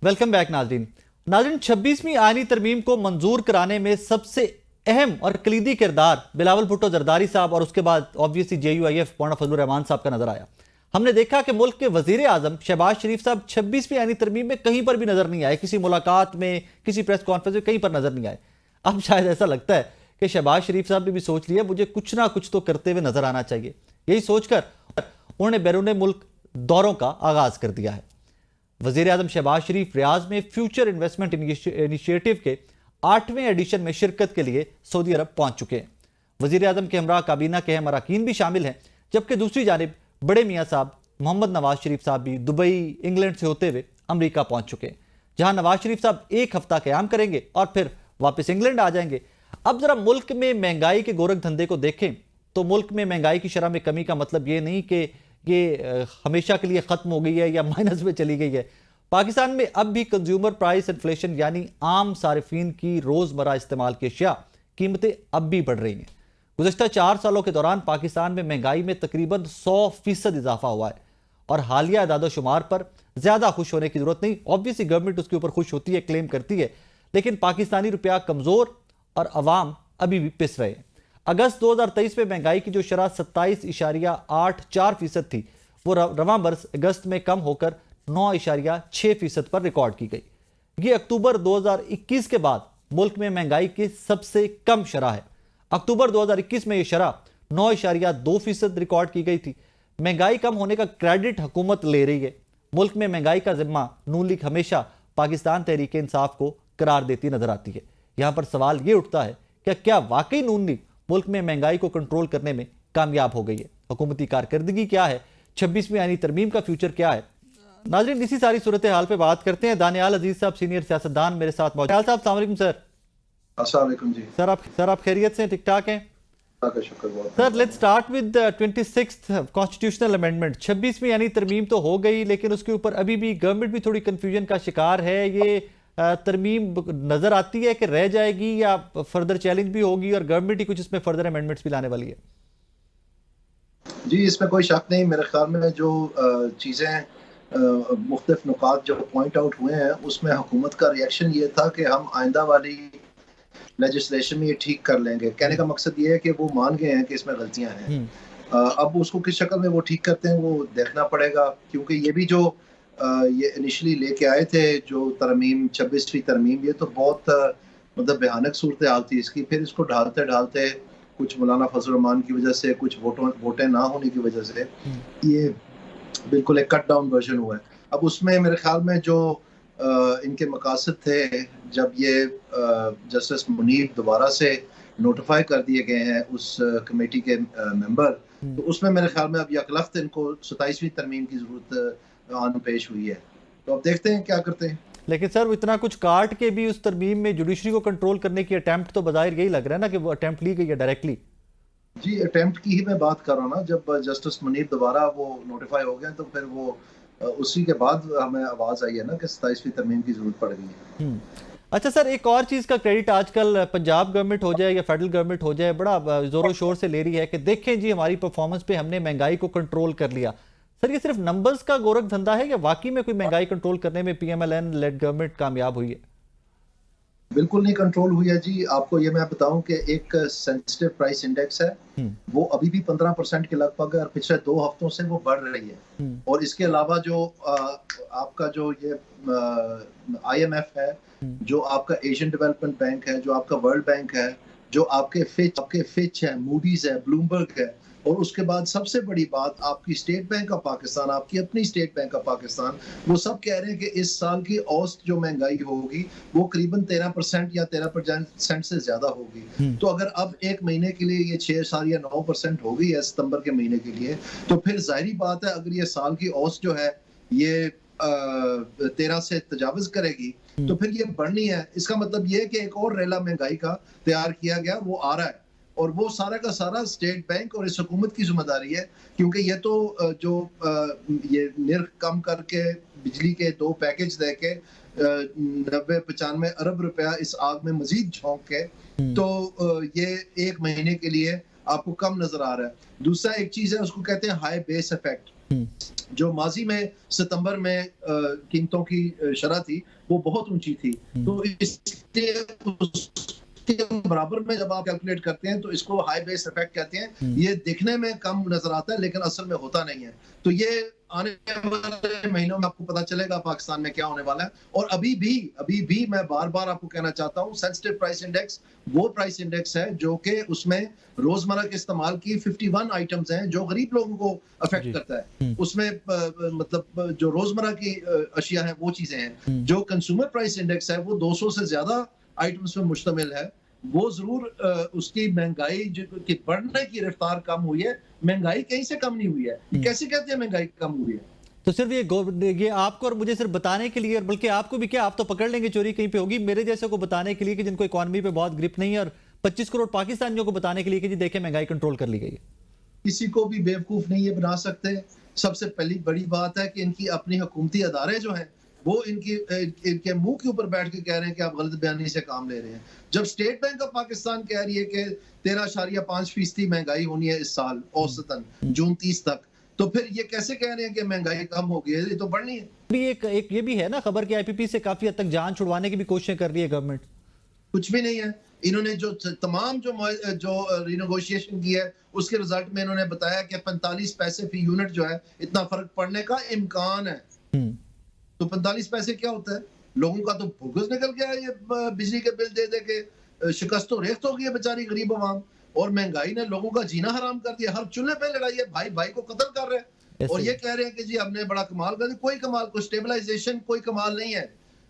Welcome back नाजरीन। 26वीं आईनी तरमीम को मंजूर कराने में सबसे अहम और कलीदी किरदार बिलावल भुट्टो जरदारी साहब और उसके बाद ऑब्वियसली JUIF मौलाना फजलुर रहमान साहब का नजर आया। हमने देखा कि मुल्क के वजीर आजम शहबाज शरीफ साहब 26वीं आईनी तरमीम में कहीं पर भी नजर नहीं आए, किसी मुलाकात में, किसी प्रेस कॉन्फ्रेंस में कहीं पर नजर नहीं आए। अब शायद ऐसा लगता है कि शहबाज शरीफ साहब ने भी सोच लिया मुझे कुछ ना कुछ तो करते हुए नजर आना चाहिए। यही सोचकर उन्होंने बैरून मुल्क दौरों का आगाज कर दिया है। वजीर आजम शहबाज शरीफ रियाज में फ्यूचर इन्वेस्टमेंट इनिशिएटिव के 8वें एडिशन में शिरकत के लिए सऊदी अरब पहुंच चुके हैं। वजीर आजम के हमरा काबीना के अहम अरकान भी शामिल हैं, जबकि दूसरी जानिब बड़े मियाँ साहब मोहम्मद नवाज शरीफ साहब भी दुबई, इंग्लैंड से होते हुए अमरीका पहुंच चुके हैं, जहां नवाज शरीफ साहब एक हफ्ता क़याम करेंगे और फिर वापस इंग्लैंड आ जाएंगे। अब जरा मुल्क में महंगाई के गोरख धंधे को देखें तो मुल्क में महंगाई की शरह में कमी का मतलब ये नहीं कि ये हमेशा के लिए ख़त्म हो गई है या माइनस में चली गई है। पाकिस्तान में अब भी कंज्यूमर प्राइस इन्फ्लेशन यानी आम सारिफीन की रोज़मर्रा इस्तेमाल की अशिया कीमतें अब भी बढ़ रही हैं। गुज़श्ता 4 सालों के दौरान पाकिस्तान में महंगाई में तकरीबन 100% इजाफा हुआ है और हालिया इदाद-ओ-शुमार पर ज़्यादा खुश होने की ज़रूरत नहीं। ऑब्वियसली गवर्नमेंट उसके ऊपर खुश होती है, क्लेम करती है, लेकिन पाकिस्तानी रुपया कमज़ोर और अवाम अभी भी पिस रहे हैं। अगस्त 2023 में महंगाई की जो शरह 27.84% थी, वो रवां बरस अगस्त में कम होकर 9.6% पर रिकॉर्ड की गई। ये अक्टूबर 2021 के बाद मुल्क में महंगाई की सबसे कम शरह है। अक्टूबर 2021 में यह शरह 9.2% रिकॉर्ड की गई थी। महंगाई कम होने का क्रेडिट हुकूमत ले रही है। मुल्क में महंगाई का जिम्मा नून लीग हमेशा पाकिस्तान तहरीक इंसाफ को करार देती नजर आती है। यहां पर सवाल ये उठता है कि क्या वाकई नून लीग मुल्क में महंगाई को कंट्रोल करने में कामयाब हो गई है? हुकूमती कारकर्दगी क्या है? 26वीं आईनी तरमीम का फ्यूचर क्या है? नाज़रीन, इसी सारी सूरत हाल पे बात करते हैं। दानियाल अजीज साहब सीनियर सियासतदान मेरे साथ मौजूद। दानियाल साहब, अस्सलाम वालेकुम सर। अस्सलाम वालेकुम जी। सर आप खैरियत से ठीक ठाक हैं? Sir, let's start with 26th constitutional amendment. 26वीं यानी तरमीम तो हो गई, लेकिन उसके ऊपर अभी भी गवर्नमेंट भी थोड़ी कंफ्यूजन का शिकार है। ये तरमीम नजर आती है कि रह जाएगी या फर्दर चैलेंज भी होगी और गवर्नमेंट ही कुछ इसमें फर्दर अमेंडमेंट्स भी लाने वाली है? जी, इसमें कोई शक नहीं। मेरे ख्याल में जो चीज़ें मुख्तलिफ नुकात जो पॉइंट आउट हुए हैं, उसमें हुकूमत का रिएक्शन ये था कि हम आइंदा वाली लेजिस्लेशन में ये ठीक कर लेंगे। कहने का मकसद ये है कि वो मान गए हैं कि इसमें गलतियां हैं। अब उसको किस शक्ल में वो ठीक करते हैं वो देखना पड़ेगा, क्योंकि ये भी जो ये इनिशियली लेके आए थे जो तरमीम 26वीं तरमीम, ये तो बहुत मतलब भयानक सूरत हाल थी इसकी। फिर इसको ढालते ढालते कुछ मौलाना फजल रहमान की वजह से, कुछ वोटें ना होने की वजह से ये बिल्कुल एक कट डाउन वर्जन हुआ है। अब उसमें मेरे ख्याल में जो इनके मकासद थे, जब ये जस्टिस मुनीब दोबारा से नोटिफाई कर दिए गए हैं उस कमेटी के मेंबर, तो उसमें मेरे ख्याल में अब यकलख्त इनको 27वीं तरमीम की जरूरत आन पेश हुई है। तो अब देखते हैं क्या करते हैं। लेकिन सर, इतना कुछ काट के भी उस तरमीम में जुडिशरी को कंट्रोल करने की अटेम्प्ट तो बज़ाहिर यही लग रहा है ना कि वो अटेम्प्ट ली गई है डायरेक्टली। जी, अटेम्प्ट की ही मैं बात कर रहा हूँ ना। जब जस्टिस मुनीब दोबारा वो नोटिफाई हो गए तो फिर वो उसी के बाद हमें आवाज आई है ना कि 27वीं तरमीम की जरूरत पड़ गई है। अच्छा सर, एक और चीज़ का क्रेडिट आजकल पंजाब गवर्नमेंट हो जाए या फेडरल गवर्नमेंट हो जाए बड़ा जोरों शोर से ले रही है कि देखें जी हमारी परफॉर्मेंस पे हमने महंगाई को कंट्रोल कर लिया। सर, ये सिर्फ नंबर्स का गोरख धंधा है या वाकई में कोई महंगाई कंट्रोल करने में PMLN लेड गवर्नमेंट कामयाब हुई है? बिल्कुल नहीं कंट्रोल हुई है जी। आपको ये मैं बताऊं कि एक सेंसिटिव प्राइस इंडेक्स है, वो अभी भी 15% के लगभग है और पिछले 2 हफ्तों से वो बढ़ रही है। और इसके अलावा जो आपका जो ये IMF है, जो आपका एशियन डेवलपमेंट बैंक है, जो आपका वर्ल्ड बैंक है, जो आपके फिच है, मूडीज है, ब्लूमबर्ग है, और उसके बाद सबसे बड़ी बात आपकी स्टेट बैंक ऑफ पाकिस्तान, आपकी अपनी स्टेट बैंक ऑफ पाकिस्तान, वो सब कह रहे हैं कि इस साल की औसत जो महंगाई होगी वो करीबन 13% या 13% से ज्यादा होगी। तो अगर अब एक महीने के लिए ये 6 या 9% हो गई है सितंबर के महीने के लिए, तो फिर जाहिर बात है अगर ये साल की औसत जो है ये 13 से तजावज करेगी तो फिर ये बढ़नी है। इसका मतलब ये है कि एक और रेला महंगाई का तैयार किया गया, वो आ रहा है, और वो सारा का सारा स्टेट बैंक और इस हुकूमत की जिम्मेदारी है, क्योंकि ये तो जो ये निर्ख कम करके बिजली के 2 पैकेज देके 90-95 अरब रुपया इस आग में मजीद झोंक के, तो ये एक महीने के लिए आपको कम नजर आ रहा है। दूसरा एक चीज है, उसको कहते हैं हाई बेस इफेक्ट। जो माजी में सितंबर में कीमतों की शरह थी वो बहुत ऊंची थी, तो इसलिए उसके बराबर में जब आप कैलकुलेट करते हैं तो इसको हाई बेस इफेक्ट कहते हैं। ये दिखने में कम नजर आता है लेकिन असल में होता नहीं है। तो ये आने वाले महीनों में आपको पता चलेगा पाकिस्तान में क्या होने वाला है। और अभी भी मैं बार बार आपको कहना चाहता हूँ, सेंसिटिव प्राइस इंडेक्स वो प्राइस इंडेक्स है जो कि उसमें रोजमर्रा के इस्तेमाल की 51 आइटम्स हैं जो गरीब लोगों को अफेक्ट करता है। उसमें मतलब जो रोजमर्रा की अशिया है वो चीजें हैं। जो कंज्यूमर प्राइस इंडेक्स है वो 200 से ज्यादा आइटम्स पे मुश्तमिल है। वो जरूर उसकी महंगाई की बढ़ने की रफ्तार कम हुई है, महंगाई कहीं से कम नहीं हुई है। कैसे कहते हैं महंगाई कम हुई है? तो सिर्फ ये आपको और मुझे सिर्फ बताने के लिए, बल्कि आपको भी क्या, आप तो पकड़ लेंगे चोरी कहीं पे होगी, मेरे जैसे को बताने के लिए कि जिनको इकोनॉमी पे बहुत ग्रिप नहीं है, और 25 करोड़ पाकिस्तानियों को बताने के लिए कि जी देखें महंगाई कंट्रोल कर ली गई है। किसी को भी बेवकूफ नहीं है बना सकते। सबसे पहली बड़ी बात है कि इनकी अपनी हुकूमती अदारे जो हैं वो इनके मुंह के ऊपर बैठ के कह रहे हैं कि आप गलत बयानी से काम ले रहे हैं। जब स्टेट बैंक ऑफ पाकिस्तान कह रही है कि 13.5% महंगाई होनी है इस साल औसतन जून 30 तक, तो फिर ये कैसे कह रहे हैं कि महंगाई कम हो गई है? ये तो बढ़नी है। एक ये भी है ना खबर कि आईपीपी से काफी हद तक जान छुड़वाने की भी कोशिशें कर रही है गवर्नमेंट। कुछ भी नहीं है। इन्होंने जो तमाम जो रिनेगोशिएशन की है उसके रिजल्ट में इन्होंने बताया कि 45 पैसे फी यूनिट जो है इतना फर्क पड़ने का इम्कान है। तो 45 पैसे क्या होता है? लोगों का तो भूगस निकल गया है। ये बिजली के बिल दे दे के शिकस्त तो रेख्त हो गई है बेचारी गरीब आवाम। और महंगाई ने लोगों का जीना हराम कर दिया। हर चूल्हे पे लड़ाई है, भाई भाई को कत्ल कर रहे हैं और ये कह रहे हैं कि जी हमने बड़ा कमाल कर दिया। कोई कमाल, कोई स्टेबलाइजेशन, कोई कमाल नहीं है।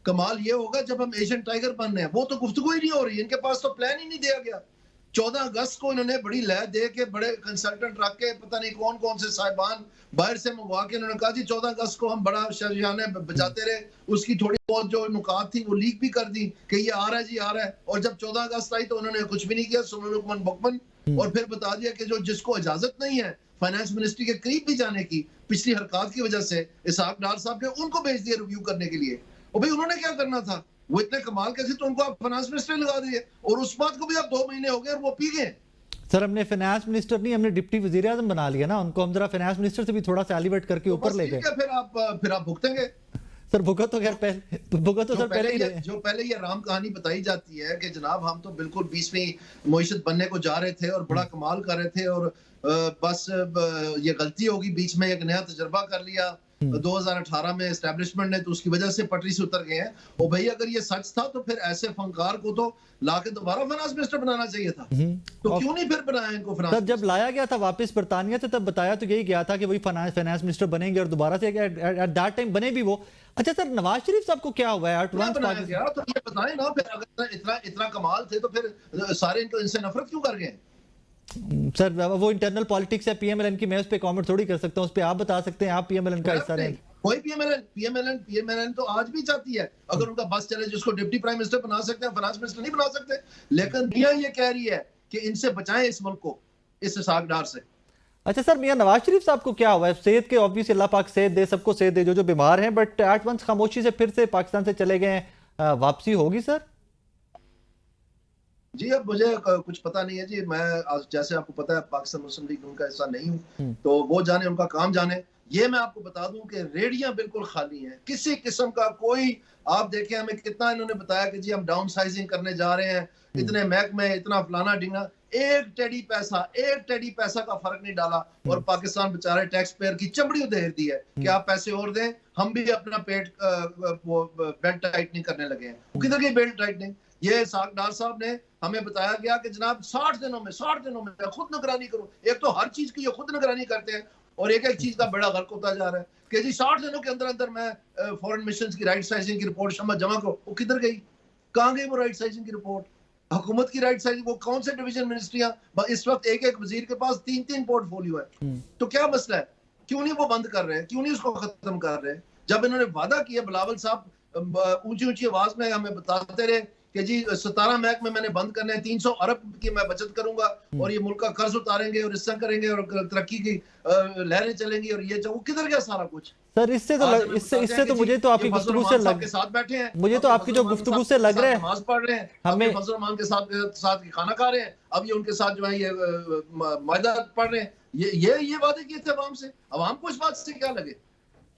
कमाल ये होगा जब हम एशियन टाइगर बन रहे हैं। वो तो गुफ्तगू ही नहीं हो रही, इनके पास तो प्लान ही नहीं दिया गया। 14 अगस्त को इन्होंने बड़ी लय दे के बड़े कंसल्टेंट रख के पता नहीं कौन कौन से साहिबान बाहर से मंगवा के इन्होंने कहा जी 14 अगस्त को हम बड़ा शरियाने बजाते रहे। उसकी थोड़ी बहुत जो नुकात थी वो लीक भी कर दी कि ये आ रहा है जी, आ रहा है। और जब 14 अगस्त आई तो उन्होंने कुछ भी नहीं किया, सुमन बकमन, और फिर बता दिया कि जो जिसको इजाजत नहीं है फाइनेंस मिनिस्ट्री के करीब भी जाने की पिछली हरकत की वजह से इसहाक डार साहब ने उनको भेज दिया रिव्यू करने के लिए। और भाई उन्होंने क्या करना था? वो इतने कमाल कैसे, तो उनको आप फाइनेंस मिनिस्टर लगा दिए और उस बात को भी आप 2 महीने हो गए और वो पी गए। सर हमने फाइनेंस मिनिस्टर नहीं, हमने डिप्टी वजीर आजम बना लिया ना उनको। हम जरा फाइनेंस मिनिस्टर से भी थोड़ा सा एलिवेट करके ऊपर ले गए। फिर आप भुगतेंगे सर। भुगत तो खैर पहले ही रहे। जो पहले ये राम कहानी बताई जाती है कि जनाब हम तो बिल्कुल 20वीं मईशत बनने को जा रहे थे और बड़ा कमाल कर रहे थे और बस ये गलती होगी, बीच में एक नया तजर्बा कर लिया 2018 में एस्टेब्लिशमेंट ने, तो उसकी वजह से पटरी से उतर गए हैं। और भाई अगर ये सच था तो फिर ऐसे फनकार को तो लाके दोबारा फाइनेंस मिनिस्टर बनाना चाहिए था। तो क्यों नहीं फिर बनाया इनको फाइनेंस? सर जब लाया गया था वापस बरतानिया से तब बताया तो यही गया था कि वही फाइनेंस मिनिस्टर बनेंगे और दोबारा से एट दैट टाइम बने भी वो। अच्छा सर, नवाज शरीफ साहब को क्या हुआ है? तो ये बताएं ना, फिर अगर इतना कमाल थे तो फिर सारे इनसे नफरत क्यों कर गए? सर वो इंटरनल पॉलिटिक्स है पीएमएलएन की, मैं उस पे कमेंट थोड़ी कर सकता हूं। उस पे आप बता सकते हैं, आप पीएमएलएन का हिस्सा रहे। कोई पीएमएलएन तो आज भी चाहती है अगर उनका बस चले जिसको डिप्टी प्राइम मिनिस्टर बना सकते हैं, फाइनेंस मिनिस्टर नहीं बना सकते। लेकिन दुनिया ये कह रही है कि इनसे बचाएं इस मुल्क को इस इसहाक डार से। अच्छा सर, मियां नवाज शरीफ साहब को क्या हुआ है? सेहत के ऑब्वियसली अल्लाह पाक सेहत दे, सबको सेहत दे जो बीमार हैं, बट एट वंस खामोशी से फिर से पाकिस्तान से चले गए। वापसी होगी सर? जी अब मुझे कुछ पता नहीं है जी। मैं जैसे आपको पता है पाकिस्तान मुस्लिम लीग उनका हिस्सा नहीं हूँ, तो वो जाने, उनका काम जाने। ये मैं आपको बता दूं कि रेडियां बिल्कुल खाली हैं, किसी किस्म का कोई, आप देखें हमें कितना इन्होंने बताया कि जी हम डाउन साइजिंग करने जा रहे हैं, इतने महकमे, इतना फलाना ढिंगा, एक टेडी पैसा का फर्क नहीं डाला। और पाकिस्तान बेचारे टैक्स पेयर की चमड़ी उधेड़ दी है कि आप पैसे और दें, हम भी अपना बेल्ट टाइट नहीं करने लगे हैं। किधर गई बेल्ट टाइटनिंग? ये इसहाक डार साहब ने हमें बताया गया कि जनाब 60 दिनों में खुद निगरानी करो। एक तो हर चीज की ये खुद निगरानी करते हैं और एक एक चीज का बड़ा गर्क होता जा रहा है कि जी 60 दिनों के अंदर अंदर मैं फॉरेन मिशंस की राइट साइजिंग की रिपोर्ट जमा करो। वो किधर गई? कहाँ गई वो राइट साइजिंग की रिपोर्ट? हुकूमत की राइट साइजिंग, वो कौन से डिवीजन मिनिस्ट्रियां? इस वक्त एक एक वजीर के पास 3-3 पोर्टफोलियो है। तो क्या मसला है? क्यों नहीं वो बंद कर रहे हैं? क्यों नहीं उसको खत्म कर रहे हैं? जब इन्होंने वादा किया, बिलावल साहब ऊंची आवाज में हमें बताते रहे कि जी 17 महकमे मैंने बंद करने हैं, 300 अरब की मैं बचत करूंगा और ये मुल्क का कर्ज उतारेंगे और इससे करेंगे और तरक्की की लहरें चलेंगी और ये वो किधर गया सारा कुछ? सर इससे तो मुझे तो आपकी गुफ्तगू से लग, साथ बैठे हैं, मुझे तो आपकी जो गुफ्तगू से लग रहा है, नमाज पढ़ रहे हैं, हमें फजल रहमान के साथ खाना खा रहे हैं, अब ये उनके साथ जो है ये मायदा पढ़ रहे हैं। یہ وعدے کیے تھے عوام سے، عوام کو اس بات سے کیا لگے؟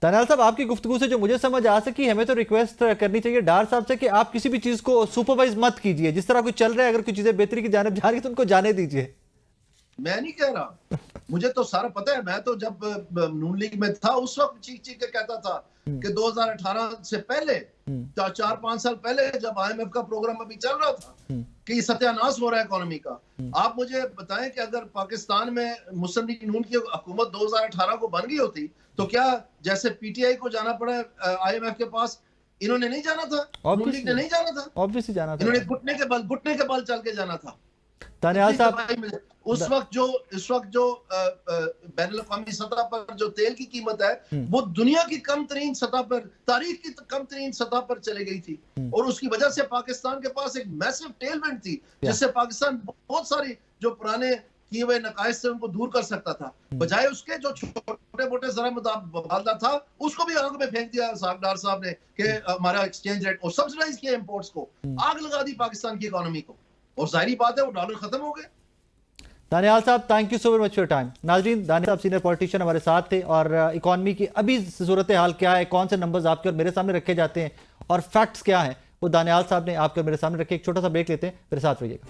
دانیال صاحب آپ کی گفتگو سے جو مجھے سمجھ آ سکی، ہمیں تو ریکویسٹ کرنی چاہیے ڈار صاحب سے کہ آپ کسی بھی چیز کو سپروائز مت کیجئے، جس طرح کوئی چل رہا ہے، اگر کوئی چیزیں بہتری کی جانب جا رہی تو ان کو جانے دیجئے. میں نہیں کہہ رہا، مجھے تو سارا پتہ ہے. میں تو جب نون لیگ میں تھا اس وقت چیخ کے کہتا تھا کہ 2018 سے پہلے 4-5 سال پہلے جب آئی ایم ایف کا پروگرام ابھی چل رہا تھا کہ یہ ستیہ ناش ہو رہا ہے اکانومی کا. آپ مجھے بتائیں کہ اگر پاکستان میں مسلم لیگ نون کی حکومت 2018 کو بن گئی ہوتی تو کیا جیسے پی ٹی آئی کو جانا پڑا آئی ایم ایف کے پاس، انہوں نے نہیں جانا تھا؟ نون لیگ نے نہیں جانا تھا؟ Obviously جانا تھا. انہوں نے گھٹنے کے بل چل کے جانا تھا. دانیال صاحب اس وقت جو بین الاقوامی سطح پر جو تیل کی قیمت ہے وہ دنیا کی کم ترین سطح پر، تاریخ کی کم ترین سطح پر چلی گئی تھی، اور اس کی وجہ سے پاکستان کے پاس ایک میسو ٹیل وینڈ تھی جس سے پاکستان بہت ساری جو پرانے کیے ہوئے نقائص سے ان کو دور کر سکتا تھا. بجائے اس کے جو چھوٹے موٹے ذرا مبادلہ تھا اس کو بھی آگ میں پھینک دیا ڈار صاحب نے کہ ہمارا ایکسچینج ریٹ، اور سبسڈائز کیا امپورٹس کو، آگ لگا دی پاکستان کی اکانومی کو، اور ظاہری بات ہے وہ ڈالر ختم ہو گئے. دانیال صاحب thank you so very much for time. ناظرین، دانیال صاحب سینئر پولیٹیشین ہمارے ساتھ تھے، اور اکانومی کی ابھی صورتحال کیا ہے، کون سے نمبرز آپ کے اور میرے سامنے رکھے جاتے ہیں، اور فیکٹس کیا ہیں، وہ دانیال صاحب نے آپ کے اور میرے سامنے رکھے. ایک چھوٹا سا بریک لیتے ہیں، میرے ساتھ رہیے گا.